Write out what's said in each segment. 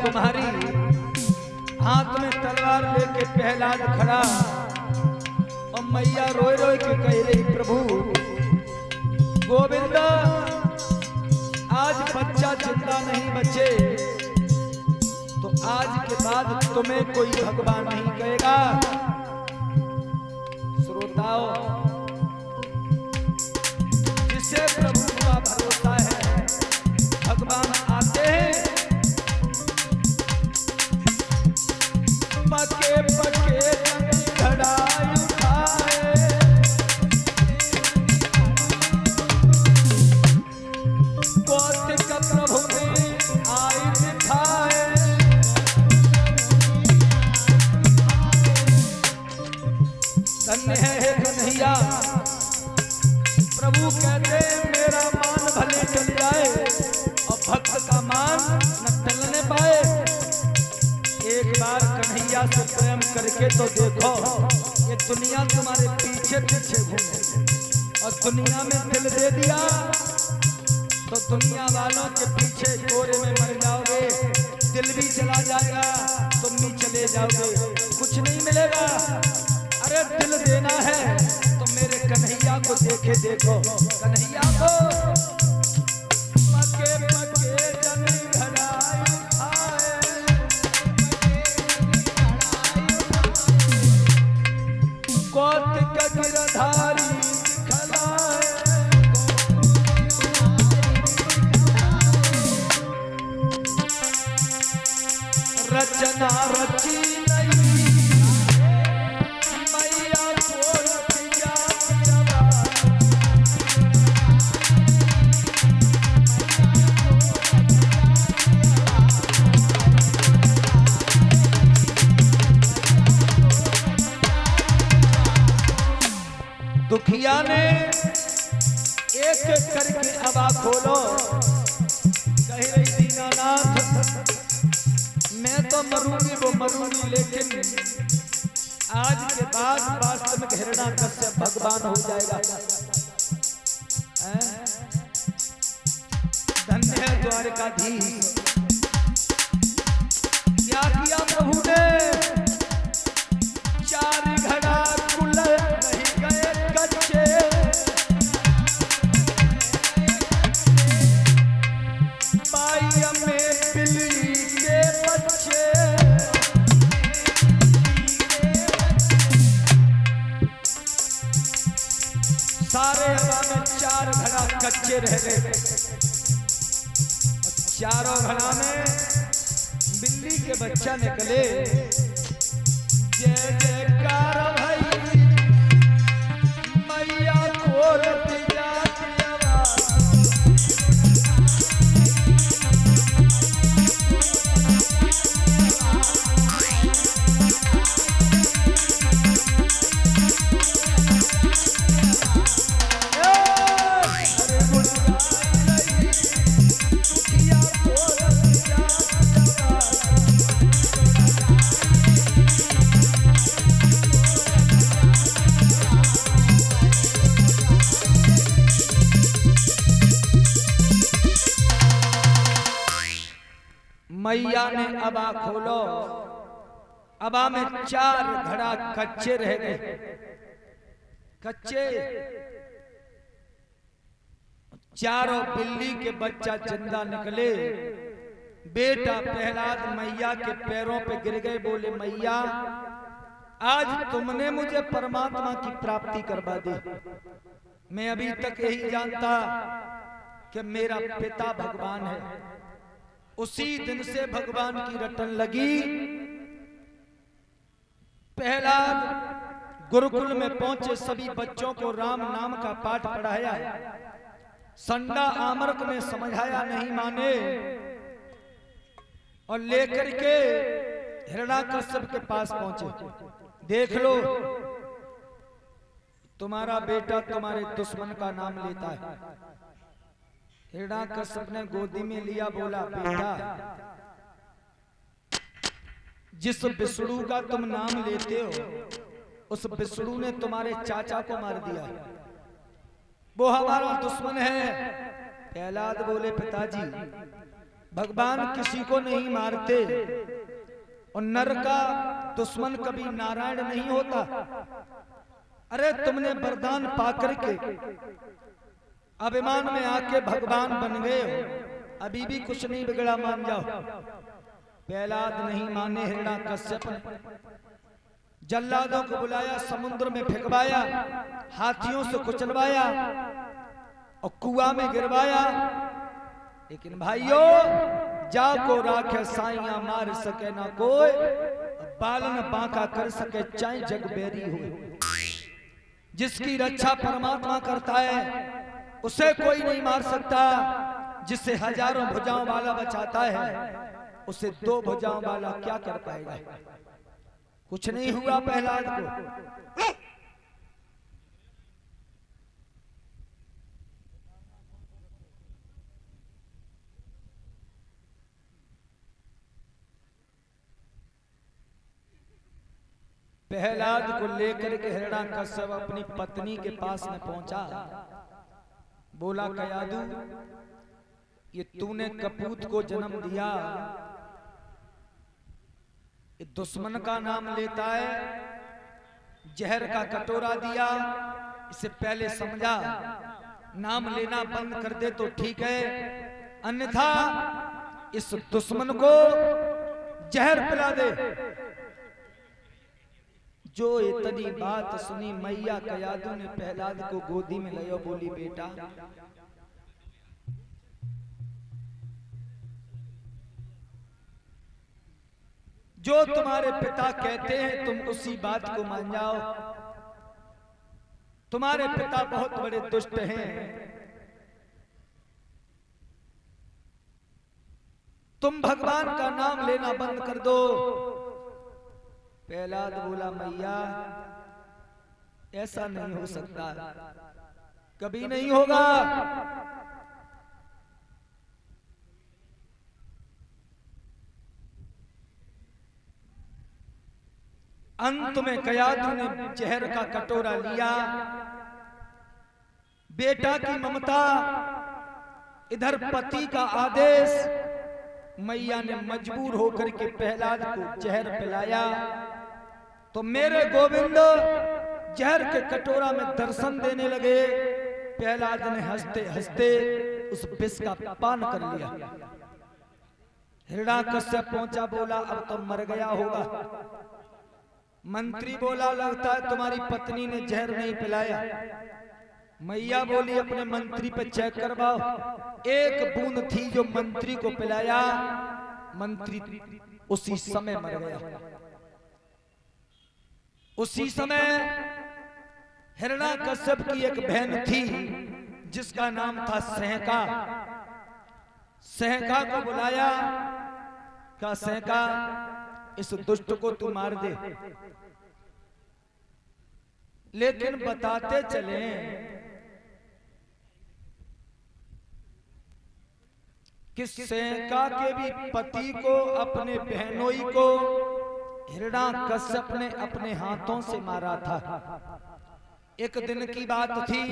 कुमारी हाथ में तलवार लेके प्रहलाद खड़ा और मैया रोए रोए के कह रही, प्रभु गोविंद आज बच्चा जिंदा नहीं बचे तो आज के बाद तुम्हें कोई भगवान नहीं कहेगा। श्रोताओं, जिसे प्रभु का भरोसा है भगवान आते हैं, पके पके घड़ाई उठाए, कौतिक प्रभु ने आई दिखाए, धन्य है कन्हैया। प्रभु कहते मेरा मान भले चल जाए और भक्त का मान न टलने पाए। एक बार कन्हैया से प्रेम करके तो देखो, ये दुनिया तुम्हारे पीछे पीछे घूमे और दुनिया में दिल दे दिया तो दुनिया वालों के पीछे कोरे में मर जाओगे, दिल भी चला जाएगा, तुम भी चले जाओगे, कुछ नहीं मिलेगा। अरे दिल देना है तो मेरे कन्हैया को देखे देखो, कन्हैया को पके पके जन घड़ाई उठाए, कौतिक गिरधारी दिखलाए, रचना रची नहीं मैया को रतिया जवा, दुखिया ने एक एक करके हवा खोलो, कह रही दीनानाथ मैं तो मरूंगी वो मरूंगी, लेकिन आज के बाद वास्तव में हिरण्याकश्यप भगवान हो जाएगा। धन्य है द्वारकाधीश। क्या किया प्रभु ने, चार घड़ा कुल नहीं गए कच्चे, पाई में बिल्ली के बच्चे, सारे हवा में चार घड़ा कच्चे रह गए, चारों घड़ा में बिल्ली के बच्चा निकले। जय जयकार भाई मैया को रतिया की आवाज, मैया ने अबा खोलो, अबा में चार घड़ा कच्चे रह गए, कच्चे। चारों बिल्ली के बच्चा जिंदा निकले। बेटा प्रहलाद मैया के पैरों पे गिर गए, बोले मैया आज तुमने मुझे परमात्मा की प्राप्ति करवा दी। मैं अभी तक यही जानता कि मेरा पिता भगवान है। उसी दिन से भगवान की रटन लगी। प्रहलाद गुरुकुल में पहुंचे, सभी बच्चों को राम नाम का पाठ पढ़ाया। संडा आमर्क ने समझाया, नहीं माने, और लेकर के हिरण्याकश्यप के पास पहुंचे। देख लो तुम्हारा बेटा तुम्हारे दुश्मन का नाम लेता है। हिरण्याकश्यप ने गोदी में लिया, बोला बेटा जिस विष्णु का तुम नाम लेते हो उस विष्णु ने तुम्हारे चाचा को मार दिया, वो हमारा दुश्मन है। प्रहलाद बोले पिताजी भगवान किसी को नहीं मारते और नर का दुश्मन कभी नारायण नहीं होता। अरे तुमने वरदान पाकर के अभिमान में आके भगवान बन गए हो, अभी भी कुछ नहीं बिगड़ा, मान जाओ। प्रहलाद नहीं माने हिरण्यकश्यप ने जल्लादों को बुलाया, समुद्र में फेंकवाया, हाथियों से कुचलवाया और कुआं में गिरवाया। लेकिन भाइयों, जाको राखे साइया मार सके ना कोई, बालन बांका कर सके चाहे जग बैरी हो। जिसकी रक्षा परमात्मा करता है उसे कोई नहीं मार सकता। जिसे हजारों भुजाओं वाला बचाता है उसे दो भुजाओं वाला क्या कर पाएगा। कुछ नहीं हुआ प्रहलाद को। प्रहलाद को लेकर के हिरण्यकश्यप अपनी पत्नी के पास में पहुंचा। बोला, कयादू, ये तूने कपूत को जन्म दिया, ये दुश्मन का नाम लेता है, जहर का कटोरा दिया, इसे पहले समझा। नाम लेना बंद कर दे तो ठीक है, अन्यथा इस दुश्मन को जहर पिला दे। जो इतनी बात सुनी मैया कयादू ने प्रहलाद को गोदी में लिया। बोली, बेटा, जो तुम्हारे पिता कहते हैं तुम उसी बात को मान जाओ। तुम्हारे पिता बहुत बड़े दुष्ट हैं, तुम भगवान का नाम लेना बंद कर दो। प्रहलाद बोला, मैया, ऐसा नहीं हो सकता, कभी नहीं होगा। अंत में कयादू ने जहर का कटोरा लिया। बेटा की ममता, इधर पति का आदेश, मैया ने मजबूर होकर के प्रहलाद को जहर पिलाया। तो मेरे गोविंद जहर के कटोरा में दर्शन देने लगे। प्रहलाद ने हंसते हंसते उस विष का पान कर लिया। हिरण्यकश्यप पहुंचा, बोला, अब तो मर गया होगा। मंत्री बोला, लगता है तुम्हारी पत्नी ने जहर नहीं पिलाया। मैया बोली, अपने मंत्री पे चेक करवाओ। एक बूंद थी जो मंत्री को पिलाया, मंत्री उसी समय मर गया। उसी समय हिरण्यकश्यप की एक बहन थी जिसका नाम था सहका। सहका को बुलाया, कहा, सहका, इस दुष्ट को तू मार दे। लेकिन बताते चले कि सहका के भी पति को, अपने बहनोई को हिरण्यकश्यप ने अपने हाथों से मारा था। एक दिन की बात थी,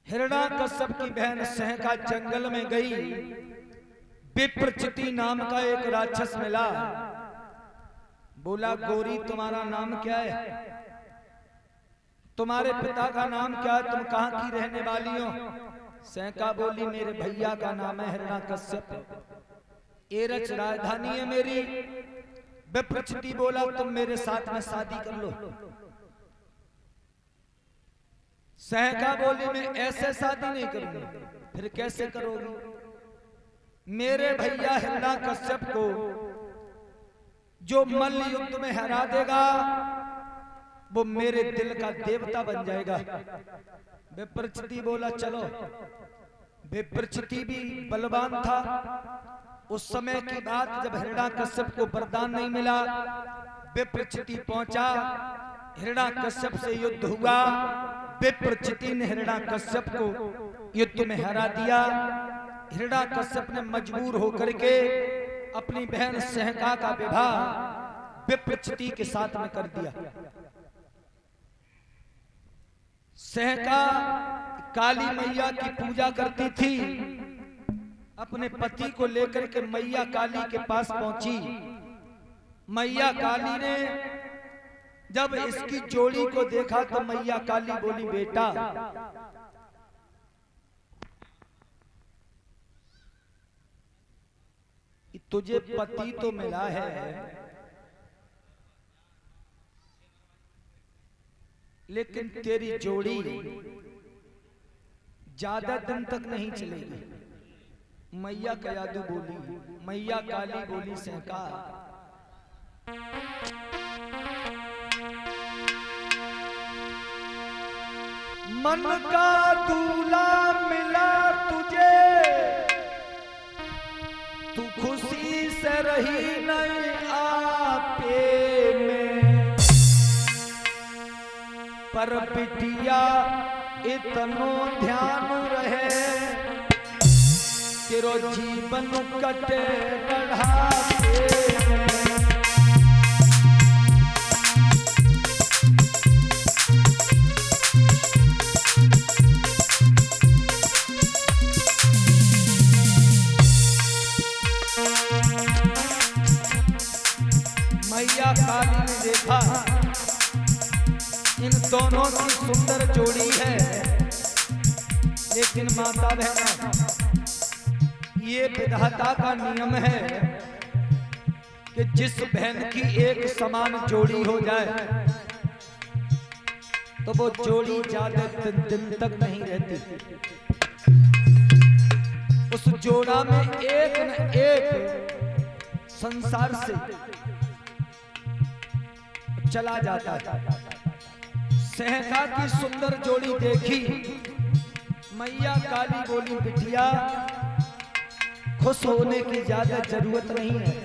हिरण्यकश्यप की बहन सहका जंगल में गई। विप्रचिति नाम का एक राक्षस मिला। बोला, गोरी, तुम्हारा नाम क्या है? तुम्हारे पिता का नाम क्या है? तुम कहां की रहने वाली हो? सहका बोली, मेरे भैया का नाम है हिरण्यकश्यप, एरच राजधानी है मेरी। विप्रचिति बोला, तुम मेरे साथ में शादी कर लो। सहका बोली, मैं ऐसे शादी नहीं करूंगी। फिर कैसे करोगी? मेरे भैया हिरण्यकश्यप को जो मल्ल युद्ध में हरा देगा वो मेरे दिल का देवता बन जाएगा। विप्रचिति बोला, चलो। विप्रचिति भी बलवान था। उस समय की बात, जब हिरण्यकश्यप को वरदान नहीं मिला, विप्रचिति पहुंचा, हिरण्यकश्यप से युद्ध हुआ। विप्रचिति ने हिरण्यकश्यप को युद्ध में हरा दिया। हिरण्यकश्यप ने मजबूर होकर के अपनी बहन सहका का विवाह विप्रचिति के साथ में कर दिया। सहका काली मैया की पूजा करती थी। अपने पति को लेकर के मैया काली के पास पहुंची। मैया काली ने जब इसकी जोड़ी को देखा तो मैया काली बोली, बेटा तुझे पति तो मिला है, लेकिन तेरी जोड़ी ज्यादा दिन तक नहीं चलेगी। मैया का जादू बोली, मैया काली बोली, सहका मन का दूल्हा मिला तुझे, तू खुशी से रही नहीं आपे में, पर बिटिया इतनो ध्यान रहे, तेरो जीवन कटे बढ़ाते में। मैया काली ने देखा इन दोनों की सुंदर जोड़ी है, लेकिन माता बहन ये विधाता का नियम है कि जिस बहन की एक समान जोड़ी हो जाए तो वो जोड़ी ज्यादा दिन तक नहीं रहती। उस जोड़ा में एक न एक संसार से चला जाता है। सहका की सुंदर जोड़ी देखी, मैया काली बोली, बिटिया खुश होने की ज्यादा जरूरत नहीं है।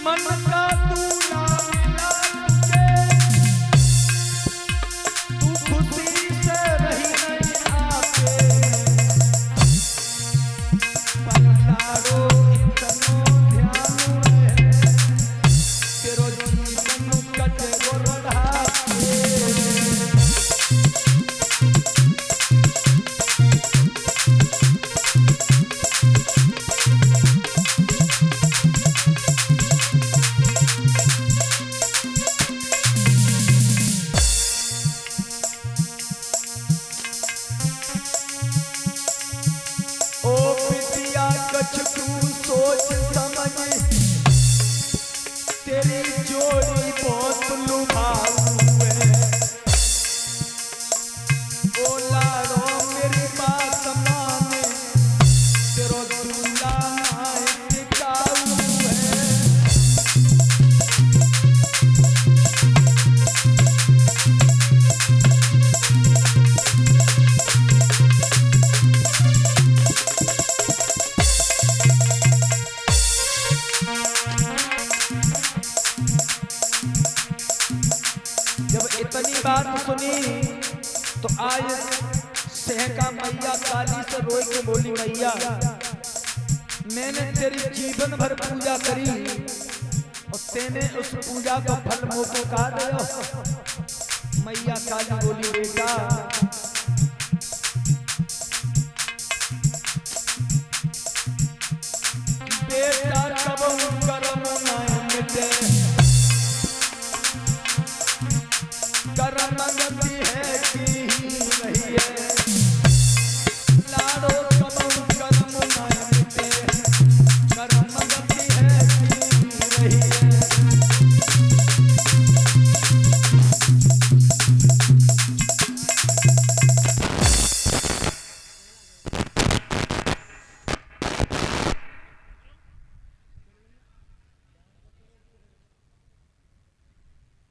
मन का दूल्हा मिला तुझे, तू खुशी से रही नहीं आपे, पलटारो इतनो ध्यान रहे, तेरो जीवन कटे बढ़ाते। तू सोच समझ, तेरी जोड़ी बहुत लुभाऊ है, ओ लाडो मेरी बात माने, तेरो दूल्हा टिकाऊ है। जब इतनी बात सुनी तो आज सहका मैया काली से रोई के बोली, मैया मैंने तेरी जीवन भर पूजा करी और तेने उस पूजा का फल मुँह को खा दिया। मैया काली बोली, बेटा बेटा कब कर्म न मिटे, कर्म गति है कि नहीं है, लाडो कब कर्म न मिटे, कर्म गति है कि नहीं है।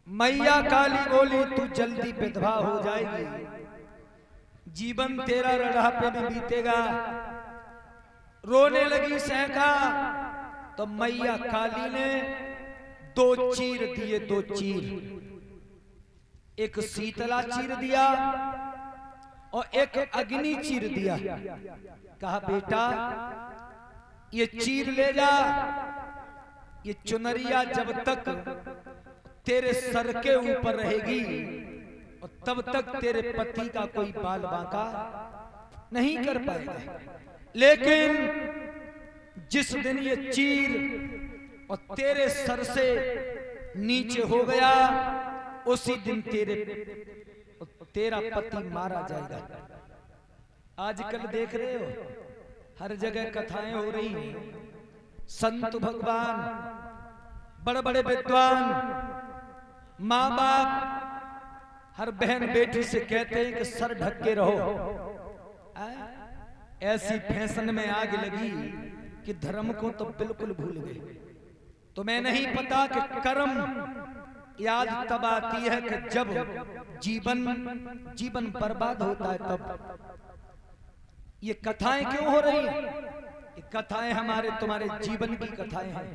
मैया काली बोली, तू जल्दी विधवा हो जाएगी, जीवन तेरा रढ़ापे में बीतेगा। रोने लगी सहका तो मैया काली ने दो चीर दिए, दो चीर, एक शीतला चीर दिया और एक अग्नि चीर दिया। कहा बेटा ये चीर ले जा, ये चुनरिया जब तक तेरे सर के ऊपर रहेगी और तब तक तेरे पति का कोई बाल बांका नहीं कर पाएगा। लेकिन जिस दिन ये चीर और तेरे सर से नीचे हो गया, उसी दिन तेरा पति मारा जाएगा। आजकल देख रहे हो हर जगह कथाएं हो रही हैं। संत भगवान, बड़े बड़े विद्वान, माँ बाप हर बहन बेटी से कहते हैं कि सर ढक के रहो। ऐसी फैशन में आग लगी कि धर्म को तो बिल्कुल भूल गए। तुम्हें नहीं पता कि कर्म याद तब आती है कि जब जीवन बर्बाद होता है। तब ये कथाएं क्यों हो रही? ये कथाएं हमारे तुम्हारे जीवन की कथाएं हैं।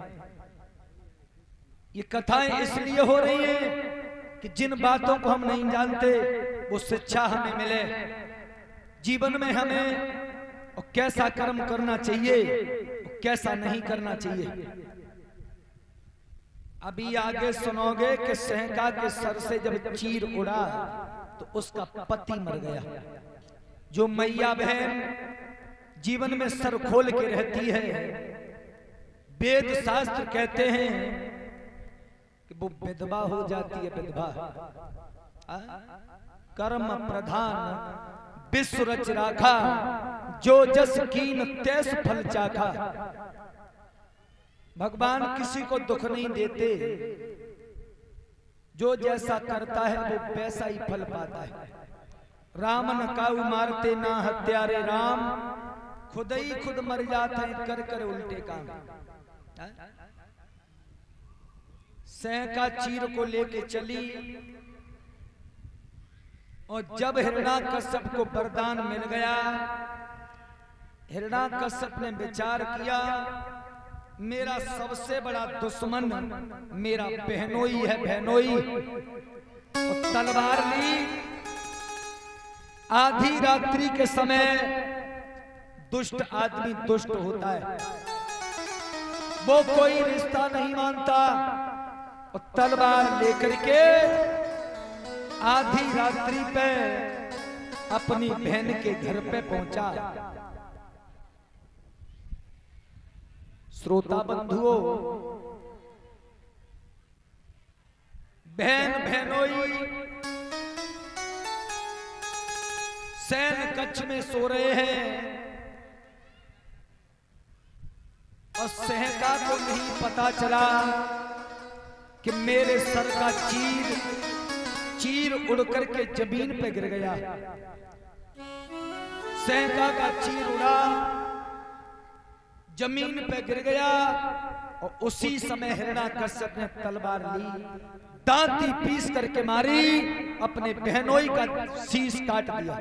ये कथाएं इसलिए हो रही हैं कि जिन बातों को हम नहीं जानते वो शिक्षा हमें मिले, जीवन में हमें और कैसा कर्म करना चाहिए और कैसा नहीं करना चाहिए। अभी आगे सुनोगे कि सहका के सर से जब चीर उड़ा तो उसका पति मर गया। जो मैया बहन जीवन में सर खोल के रहती है, वेद शास्त्र कहते हैं कि वो विधवा हो जाती है। विधवा कर्म प्रधान विश्व रच राखा, जो जस कीन तैस फल चाखा। भगवान किसी को दुख नहीं देते, जो जैसा करता है वो वैसा ही फल पाता है। राम न काऊ मारते ना हत्यारे राम, खुद ही खुद मर जाते हैं कर कर उल्टे काम। सहका चीर को लेके चली और जब हिरण्याकश्यप को वरदान मिल गया, हिरण्याकश्यप ने विचार किया मेरा सबसे बड़ा दुश्मन मेरा बहनोई है, बहनोई। और तलवार ली। आधी रात्रि के समय दुष्ट आदमी दुष्ट होता है, वो कोई रिश्ता नहीं मानता। और तलवार लेकर के आधी रात्रि पे अपनी बहन के घर पे पहुंचा। श्रोता बंधुओं, बहन बहनोई सैन कक्ष में सो रहे हैं और सहका को नहीं पता चला कि मेरे सर का चीर उड़ करके जमीन पे गिर गया। सहका का चीर उड़ा, जमीन पे गिर गया और उसी समय हिरण्याकश्यप ने तलवार ली, दांती पीस करके मारी, अपने बहनोई का शीश काट दिया।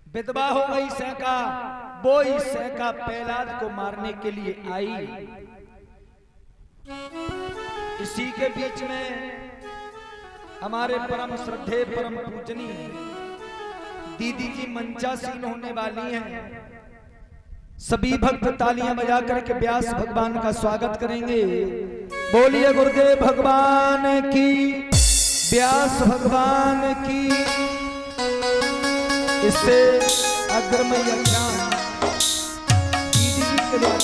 विधवा हो गई सहका। वो ही सहका प्रहलाद को मारने के लिए आई। इसी के बीच में हमारे परम श्रद्धेय परम पूजनीय दीदी जी मंचासीन होने वाली हैं। सभी भक्त तालियां बजा करके व्यास भगवान का स्वागत करेंगे। बोलिए गुरुदेव भगवान की, व्यास भगवान की। इससे अग्रमय ज्ञान दीदी के लिए